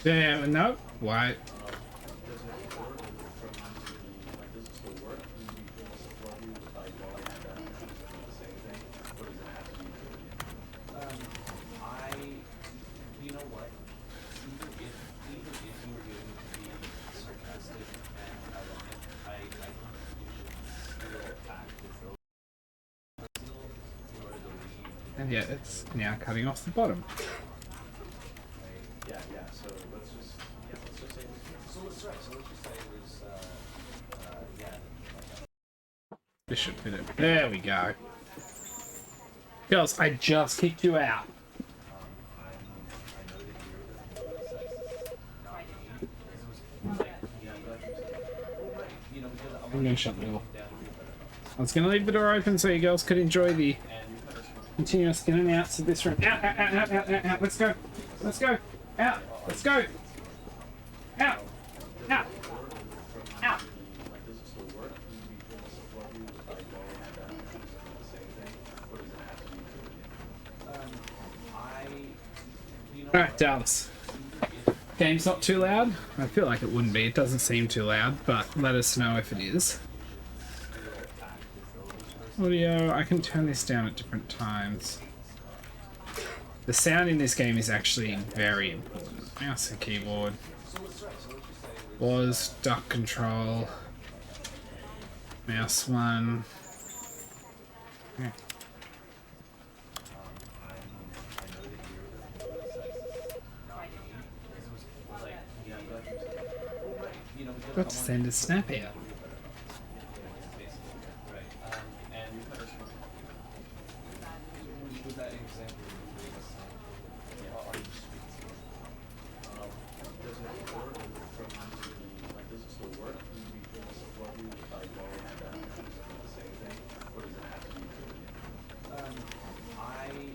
Yeah, no. Why? And yet it's now cutting off the bottom. Yeah, so let's just say it was This should fit it. There we go. Girls, I just kicked you out. I'm gonna shut the door. I was gonna leave the door open so you girls could enjoy the continuous in and outs of this room. Out, out, out, out, out, out, out. Let's go. Let's go. Out. Let's go. Out. Out. Out. Alright, Dallas. Game's not too loud? I feel like it wouldn't be. It doesn't seem too loud, but let us know if it is. Audio, I can turn this down at different times. The sound in this game is actually very important. Mouse and keyboard. Was duck control. Mouse 1. Yeah. Got to send a snap out.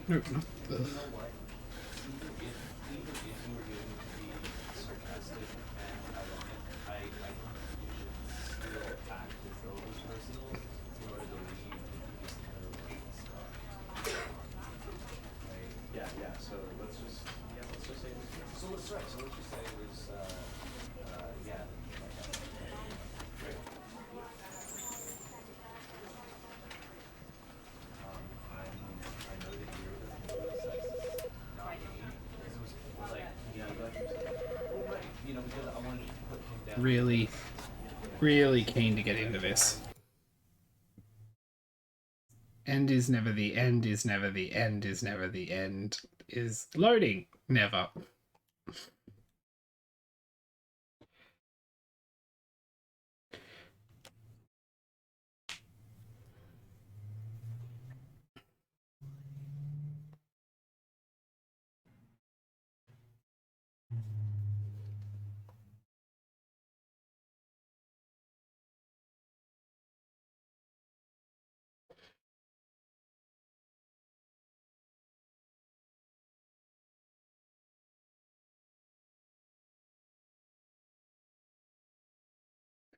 Nope, not the... Really keen to get into this. End is never the end is never the end is never the end is loading. Never.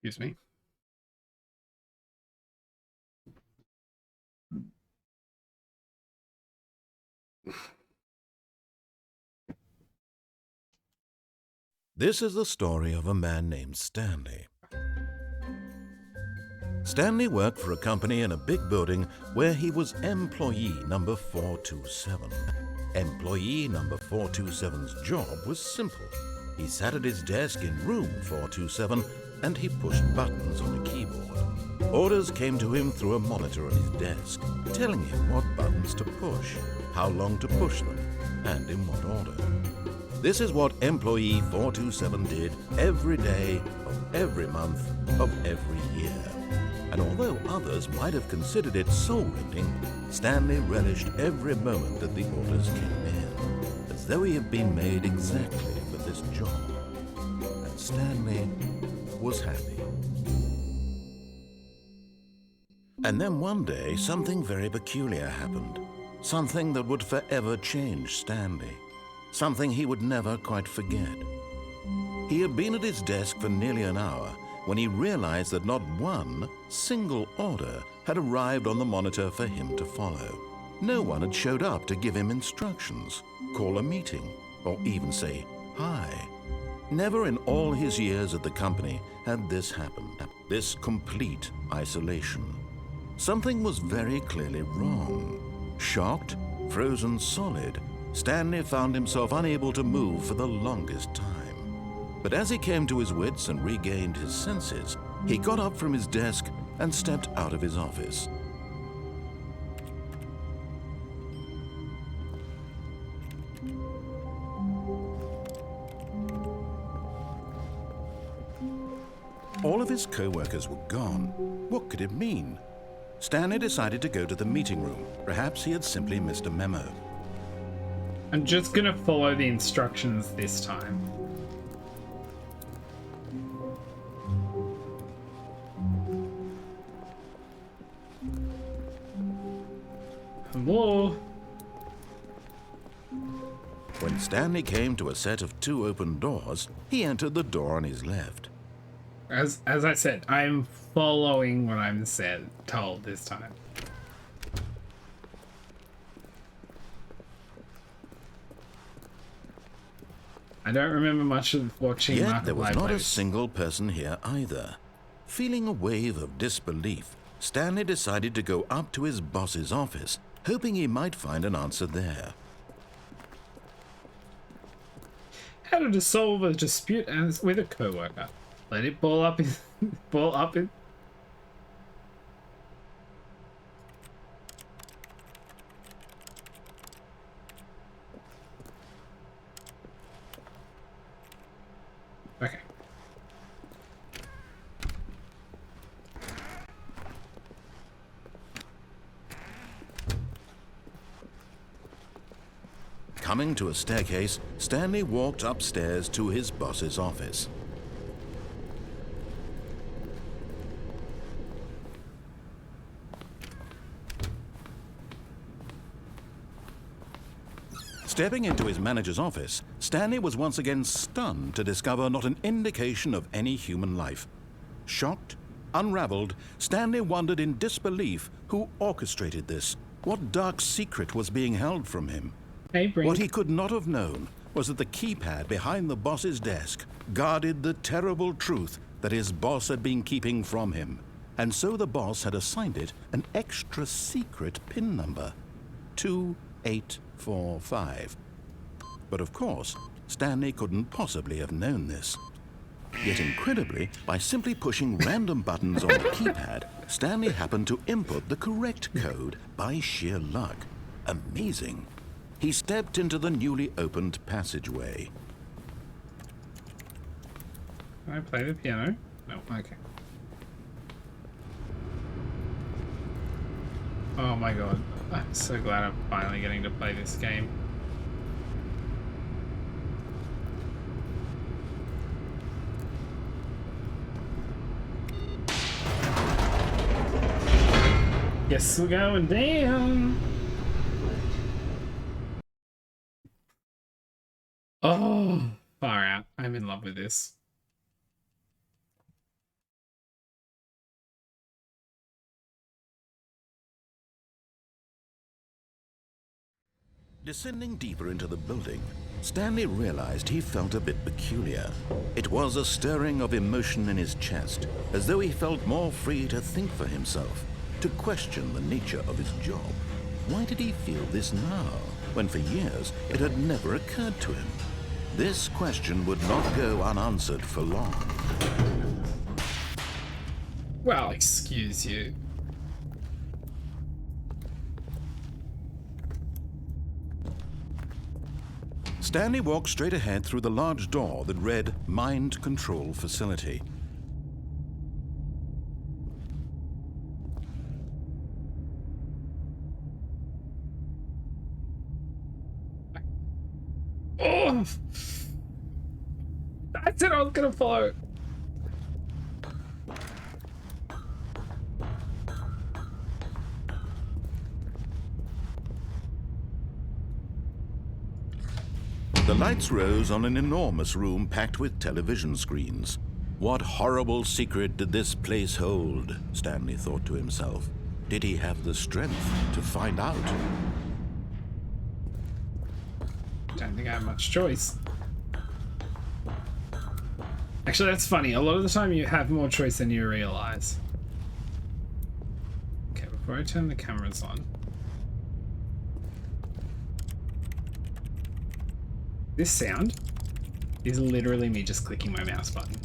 Excuse me. This is the story of a man named Stanley. Stanley worked for a company in a big building where he was employee number 427. Employee number 427's job was simple. He sat at his desk in room 427 and he pushed buttons on a keyboard. Orders came to him through a monitor on his desk, telling him what buttons to push, how long to push them, and in what order. This is what employee 427 did every day of every month of every year. And although others might have considered it soul-rending, Stanley relished every moment that the orders came in, as though he had been made exactly for this job. And Stanley was happy. And then one day, something very peculiar happened. Something that would forever change Stanley. Something he would never quite forget. He had been at his desk for nearly an hour when he realized that not one single order had arrived on the monitor for him to follow. No one had showed up to give him instructions, call a meeting, or even say hi. Never in all his years at the company had this happened, this complete isolation. Something was very clearly wrong. Shocked, frozen solid, Stanley found himself unable to move for the longest time. But as he came to his wits and regained his senses, he got up from his desk and stepped out of his office. All of his co-workers were gone. What could it mean? Stanley decided to go to the meeting room. Perhaps he had simply missed a memo. I'm just gonna follow the instructions this time. Hello? When Stanley came to a set of 2 open doors, he entered the door on his left. As I said, I'm following what I'm told this time. I don't remember much of watching Yet Market there was Live not a Waves. single person here either. Feeling a wave of disbelief, Stanley decided to go up to his boss's office, hoping he might find an answer there. How to solve a dispute with a coworker? Let it ball up in ball up in. Okay. Coming to a staircase, Stanley walked upstairs to his boss's office. Stepping into his manager's office, Stanley was once again stunned to discover not an indication of any human life. Shocked, unraveled, Stanley wondered in disbelief who orchestrated this. What dark secret was being held from him? Hey, Brink. What he could not have known was that the keypad behind the boss's desk guarded the terrible truth that his boss had been keeping from him. And so the boss had assigned it an extra secret PIN number, 2845. But of course, Stanley couldn't possibly have known this. Yet incredibly, by simply pushing random buttons on the keypad, Stanley happened to input the correct code by sheer luck. Amazing. He stepped into the newly opened passageway. Can I play the piano? No. Okay. Oh my god. I'm so glad I'm finally getting to play this game. Yes, we're going down. Oh, far out. I'm in love with this. Descending deeper into the building, Stanley realized he felt a bit peculiar. It was a stirring of emotion in his chest, as though he felt more free to think for himself, to question the nature of his job. Why did he feel this now, when for years it had never occurred to him? This question would not go unanswered for long. Well, excuse you. Stanley walked straight ahead through the large door that read Mind Control Facility. Oh! I said I was gonna follow. The lights rose on an enormous room packed with television screens. What horrible secret did this place hold? Stanley thought to himself. Did he have the strength to find out? Don't think I have much choice. Actually, that's funny. A lot of the time you have more choice than you realize. Okay, before I turn the cameras on. This sound is literally me just clicking my mouse button.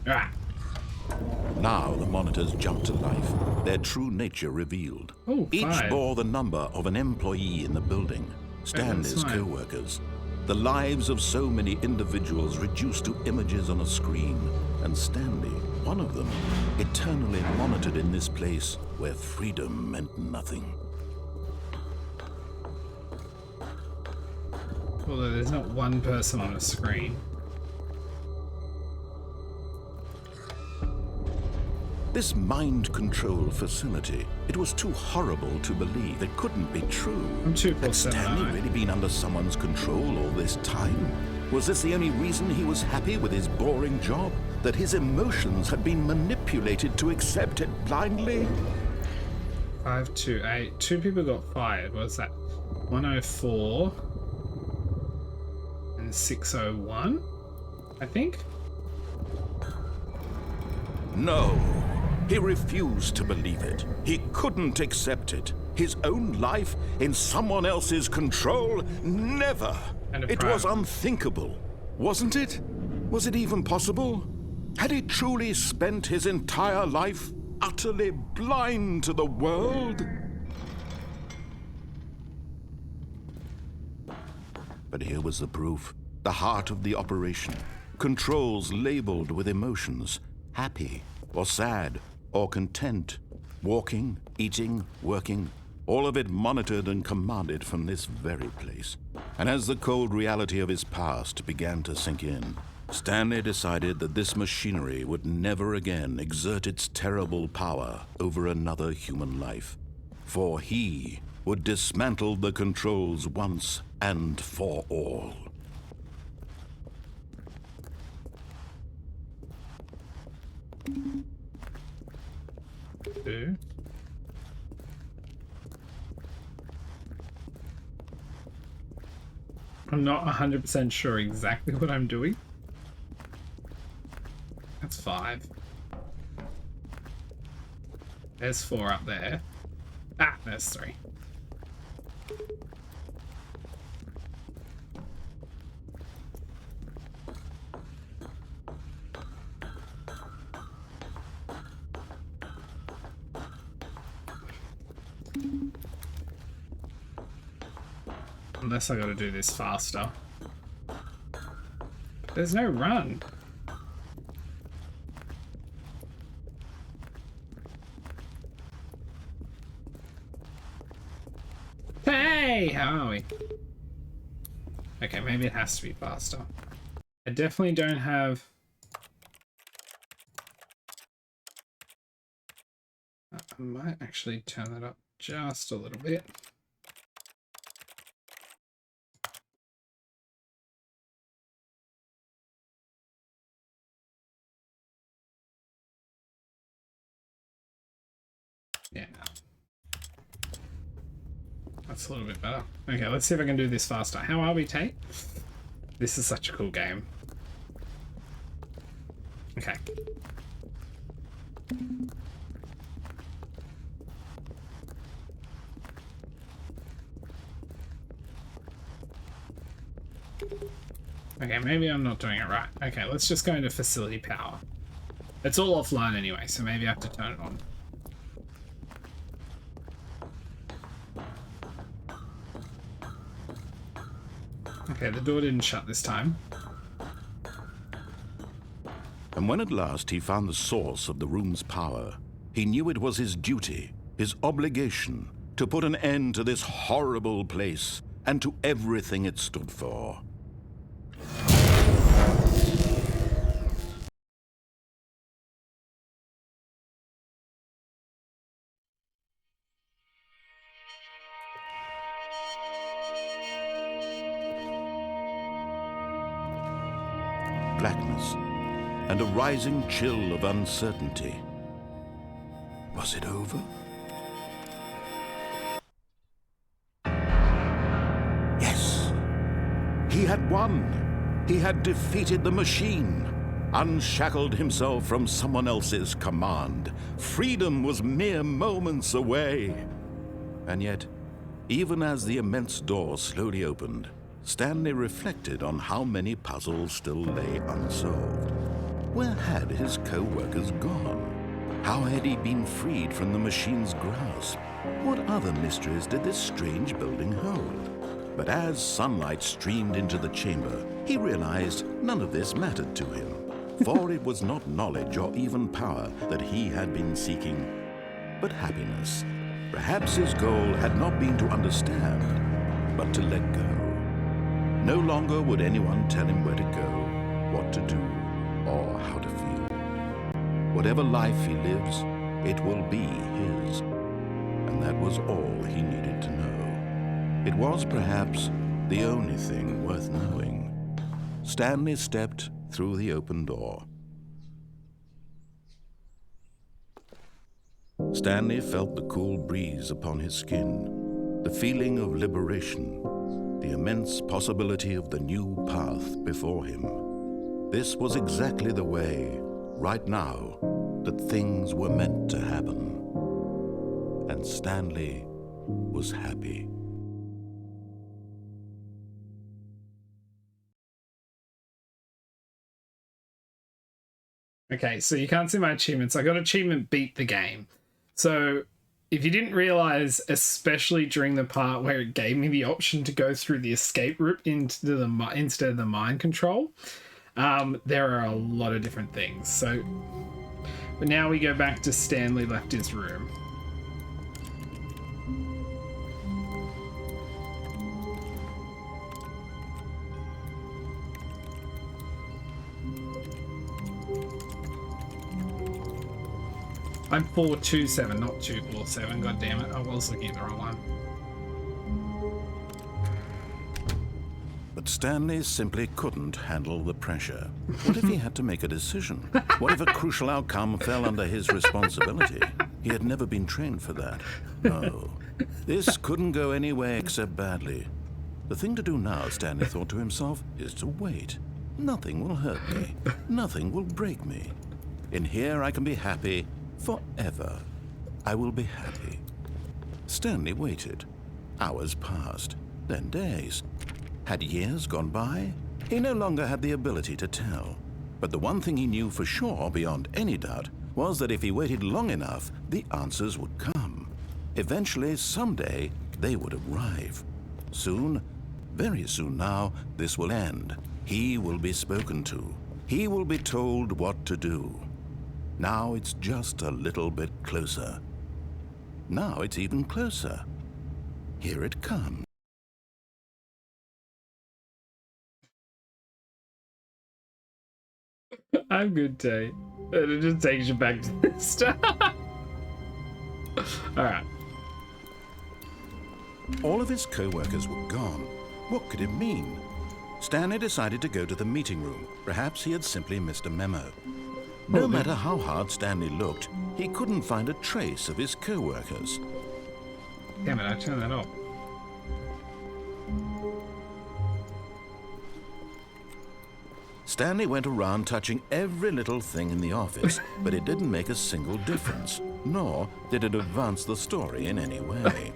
Ah. Now the monitors jumped to life, their true nature revealed. Oh, Each 5. bore the number of an employee in the building, Stanley's fine. co-workers. The lives of so many individuals reduced to images on a screen, and Stanley, one of them, eternally monitored in this place where freedom meant nothing. Although there's not one person on a screen. This mind control facility, it was too horrible to believe. It couldn't be true. I'm 2 Had plus 7. Stanley really been under someone's control all this time? Was this the only reason he was happy with his boring job? That his emotions had been manipulated to accept it blindly? 5, 2, 8. 2 people got fired. What is that? 104 and 601, I think. No. He refused to believe it. He couldn't accept it. His own life in someone else's control? Never. It was unthinkable, wasn't it? Was it even possible? Had he truly spent his entire life utterly blind to the world? But here was the proof. The heart of the operation. Controls labeled with emotions. Happy or sad or content. Walking, eating, working. All of it monitored and commanded from this very place. And as the cold reality of his past began to sink in, Stanley decided that this machinery would never again exert its terrible power over another human life. For he would dismantle the controls once and for all. Two. I'm not 100% sure exactly what I'm doing. That's 5. There's 4 up there. Ah, there's 3. Unless I gotta do this faster. There's no run. Hey, how are we? Okay, maybe it has to be faster. I definitely don't have... I might actually turn that up just a little bit. Yeah. That's a little bit better. Okay, let's see if I can do this faster. How are we, Tate? This is such a cool game. Okay. Okay, maybe I'm not doing it right. Okay, let's just go into facility power. It's all offline anyway, so maybe I have to turn it on. Okay, the door didn't shut this time. And when at last he found the source of the room's power, he knew it was his duty, his obligation, to put an end to this horrible place and to everything it stood for. Blackness and a rising chill of uncertainty. Was it over? Yes, he had won. He had defeated the machine, unshackled himself from someone else's command. Freedom was mere moments away. And yet, even as the immense door slowly opened, Stanley reflected on how many puzzles still lay unsolved. Where had his co-workers gone? How had he been freed from the machine's grasp? What other mysteries did this strange building hold? But as sunlight streamed into the chamber, he realized none of this mattered to him, for it was not knowledge or even power that he had been seeking, but happiness. Perhaps his goal had not been to understand, but to let go. No longer would anyone tell him where to go, what to do, or how to feel. Whatever life he lives, it will be his. And that was all he needed to know. It was perhaps the only thing worth knowing. Stanley stepped through the open door. Stanley felt the cool breeze upon his skin, the feeling of liberation, the immense possibility of the new path before him. This was exactly the way, right now, that things were meant to happen. And Stanley was happy. Okay, so you can't see my achievements. I got achievement beat the game. So if you didn't realize, especially during the part where it gave me the option to go through the escape route instead of the mind control, there are a lot of different things. So, but now we go back to Stanley left his room. I'm 427, not 247. God damn it! I was looking at the wrong one. But Stanley simply couldn't handle the pressure. What if he had to make a decision? What if a crucial outcome fell under his responsibility? He had never been trained for that. No, this couldn't go any way except badly. The thing to do now, Stanley thought to himself, is to wait. Nothing will hurt me. Nothing will break me. In here I can be happy forever. I will be happy. Stanley waited. Hours passed, then days. Had years gone by? He no longer had the ability to tell. But the one thing he knew for sure, beyond any doubt, was that if he waited long enough, the answers would come. Eventually, someday, they would arrive. Soon, very soon now, this will end. He will be spoken to. He will be told what to do. Now it's just a little bit closer. Now it's even closer. Here it comes. I'm good, Tay. It just takes you back to the start. Alright. All of his co-workers were gone. What could it mean? Stanley decided to go to the meeting room. Perhaps he had simply missed a memo. No matter how hard Stanley looked, he couldn't find a trace of his co-workers. Damn it, I turned that off. Stanley went around touching every little thing in the office, but it didn't make a single difference, nor did it advance the story in any way.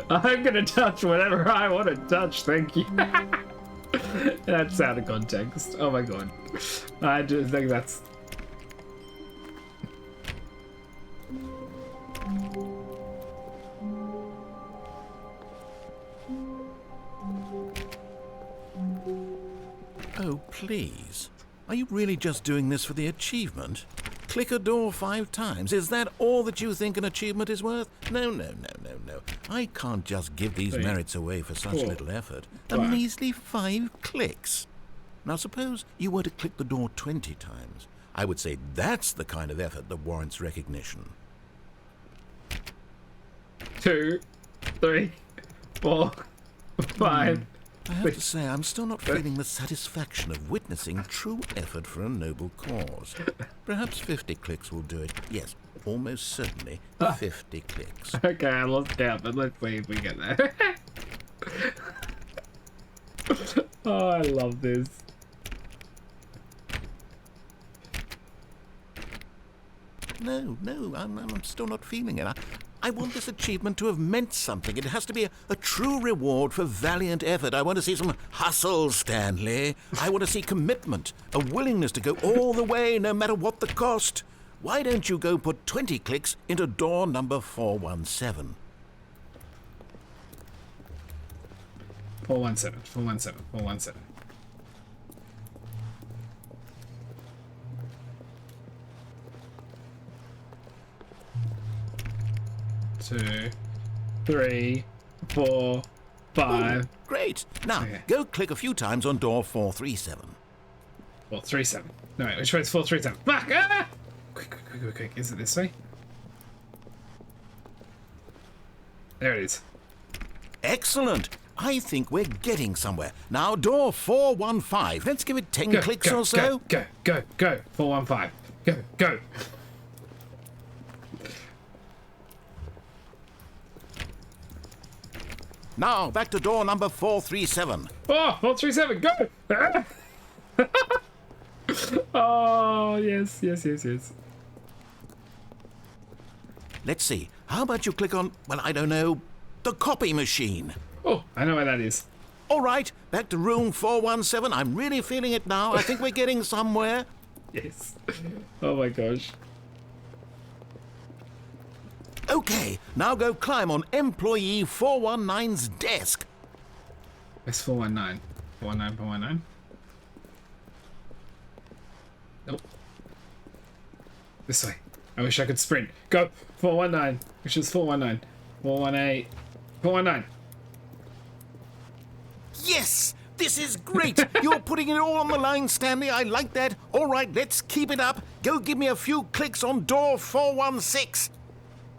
I'm gonna touch whatever I want to touch, thank you. That's out of context. Oh my god. I just think that's... Oh, please. Are you really just doing this for the achievement? Click a door 5 times. Is that all that you think an achievement is worth? No, no, no, no, no. I can't just give these merits away for such little effort. A measly 5 clicks. Now, suppose you were to click the door 20 times. I would say that's the kind of effort that warrants recognition. 2, 3, 4, 5. I have to say, I'm still not feeling the satisfaction of witnessing true effort for a noble cause. Perhaps 50 clicks will do it. Yes, almost certainly 50 clicks. Okay, I lost count, but let's see if we get there. Oh, I love this. No, I'm still not feeling it. I want this achievement to have meant something. It has to be a true reward for valiant effort. I want to see some hustle, Stanley. I want to see commitment, a willingness to go all the way, no matter what the cost. Why don't you go put 20 clicks into door number 417? 417, 417, 417. Two, three, four, five. Oh, great. Now, Okay. go click a few times on door 437. 437. No, wait, which way is 437? Fuck! Ah! Quick. Is it this way? There it is. Excellent. I think we're getting somewhere. Now, door 415. Let's give it 10 clicks or so. Go. 415. Go. Now, back to door number 437. Oh, 437, go! Oh, yes. Let's see. How about you click on, well, I don't know, the copy machine? Oh, I know where that is. All right, back to room 417. I'm really feeling it now. I think we're getting somewhere. Yes. Oh my gosh. Okay, now go climb on employee 419's desk. It's 419. 419. Nope. This way. I wish I could sprint. Go. 419. Which is 419. 418. 419. Yes, this is great. You're putting it all on the line, Stanley. I like that. All right, let's keep it up. Go give me a few clicks on door 416.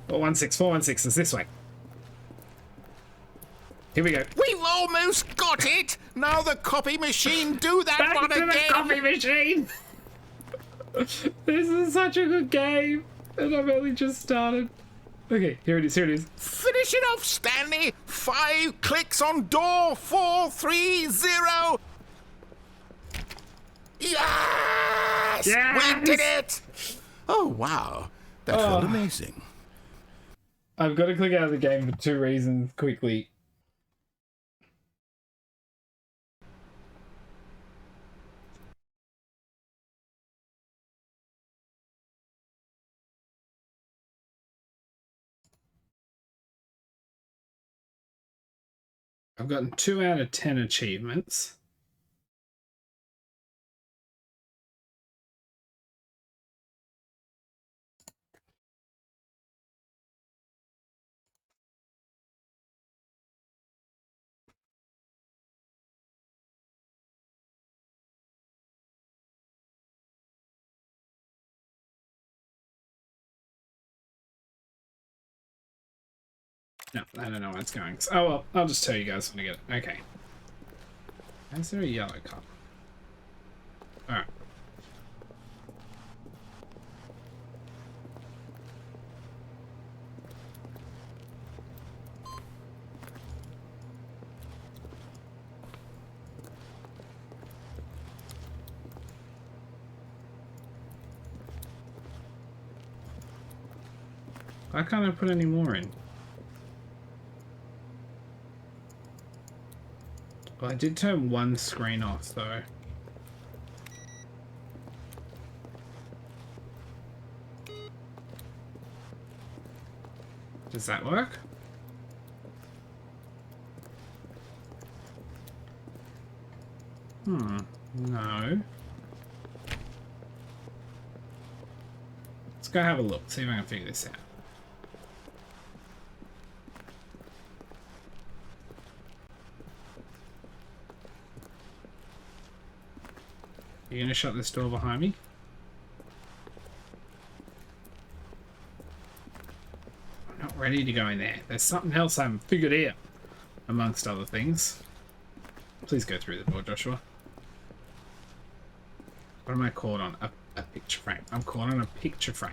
416 is this way. Here we go. We've almost got it. Now the copy machine, do that Back one to again. the coffee machine. This is such a good game, and I've only just started. Okay, here it is. Finish it off, Stanley. 5 clicks on door 430. Yes! Yes! We did it! Oh, wow. That felt amazing. I've got to click out of the game for 2 reasons quickly. I've gotten 2 out of 10 achievements. No, I don't know where it's going. Oh well, I'll just tell you guys when I get it. Okay. Is there a yellow cup? Alright. Why can't I put any more in? Well, I did turn one screen off, though. Does that work? No. Let's go have a look, see if I can figure this out. You gonna shut this door behind me? I'm not ready to go in there. There's something else I haven't figured out, amongst other things. Please go through the door, Joshua. What am I caught on? A picture frame. I'm caught on a picture frame.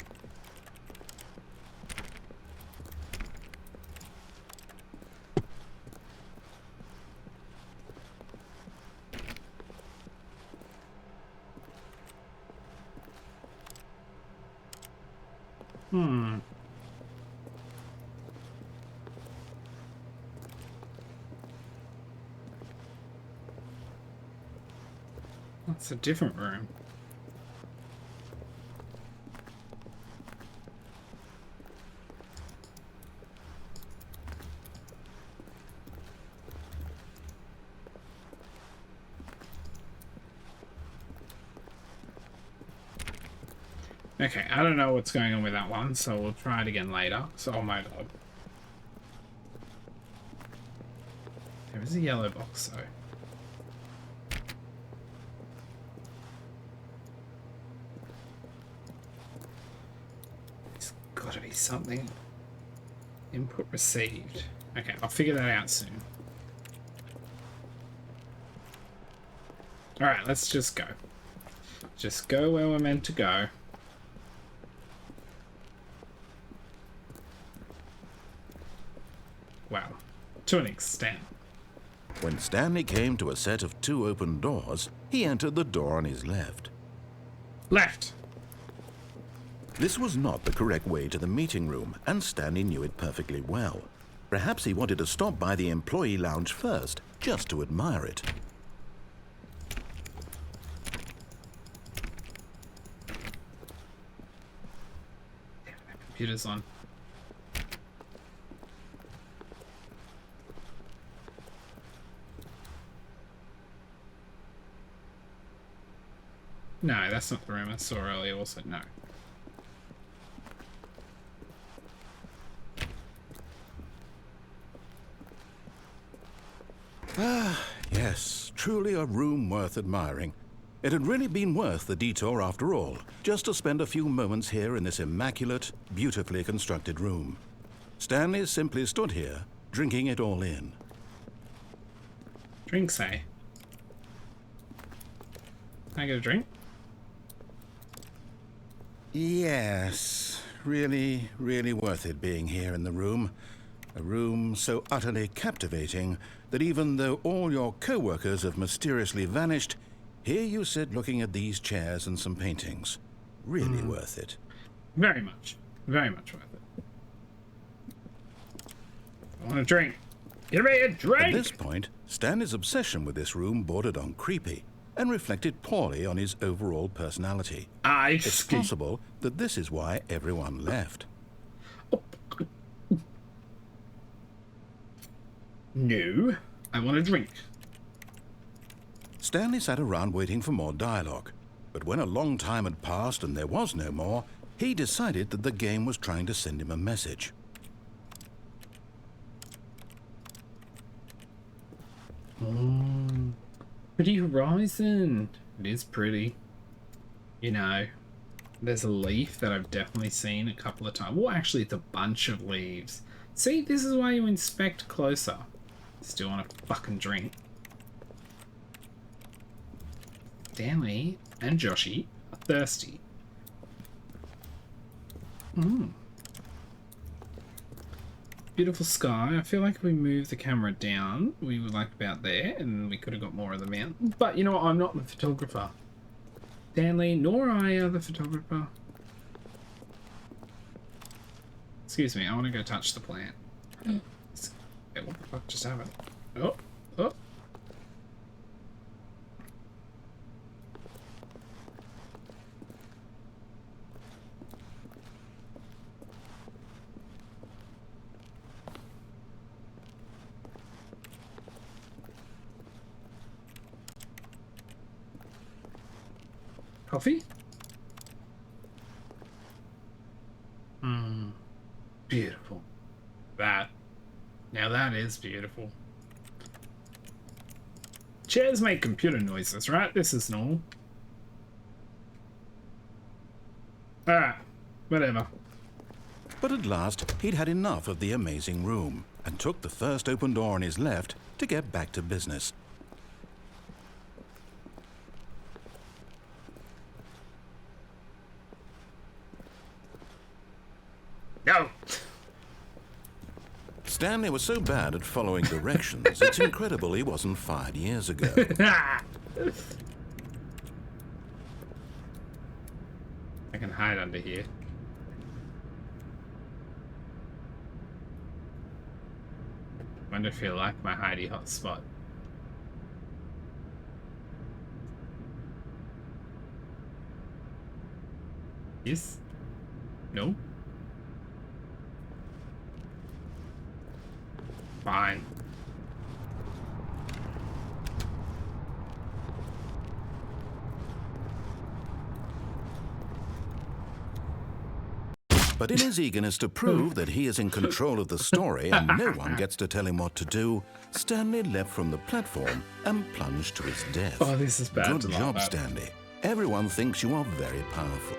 Hmm. That's a different room. Okay, I don't know what's going on with that one, so we'll try it again later. So, oh my god. There is a yellow box, though. There's got to be something. Input received. Okay, I'll figure that out soon. Alright, let's just go. Just go where we're meant to go. Well, to an extent. When Stanley came to a set of 2 open doors, he entered the door on his left. Left! This was not the correct way to the meeting room, and Stanley knew it perfectly well. Perhaps he wanted to stop by the employee lounge first, just to admire it. Computer's on. No, that's not the room I saw earlier. Also, no. Ah, yes, truly a room worth admiring. It had really been worth the detour after all, just to spend a few moments here in this immaculate, beautifully constructed room. Stanley simply stood here, drinking it all in. Drinks, eh? Can I get a drink? Yes, really, really worth it being here in the room. A room so utterly captivating that even though all your co-workers have mysteriously vanished, here you sit looking at these chairs and some paintings. Really worth it. Very much worth it. I want a drink. Get me a drink! At this point, Stanley's obsession with this room bordered on creepy and reflected poorly on his overall personality. It's possible that this is why everyone left. No, I want a drink. Stanley sat around waiting for more dialogue, but when a long time had passed and there was no more, he decided that the game was trying to send him a message. Pretty horizon. It is pretty. You know, there's a leaf that I've definitely seen a couple of times. Well, actually, it's a bunch of leaves. See, this is why you inspect closer. Still want a fucking drink. Stanley and Joshie are thirsty. Beautiful sky. I feel like if we move the camera down, we were like about there, and we could have got more of the mountain. But you know what? I'm not the photographer. Stanley, nor I are the photographer. Excuse me, I want to go touch the plant. Hey, what the fuck just happened? Oh, oh. Coffee? Beautiful. Now that is beautiful. Chairs make computer noises, right? This is normal. Alright, whatever. But at last, he'd had enough of the amazing room and took the first open door on his left to get back to business. No! Stanley was so bad at following directions, it's incredible he wasn't fired years ago. I can hide under here. Wonder if you like my hidey hot spot. Yes? No? Fine. But in his eagerness to prove that he is in control of the story and no one gets to tell him what to do, Stanley leapt from the platform and plunged to his death. Oh, this is bad. Good job, Stanley. Everyone thinks you are very powerful.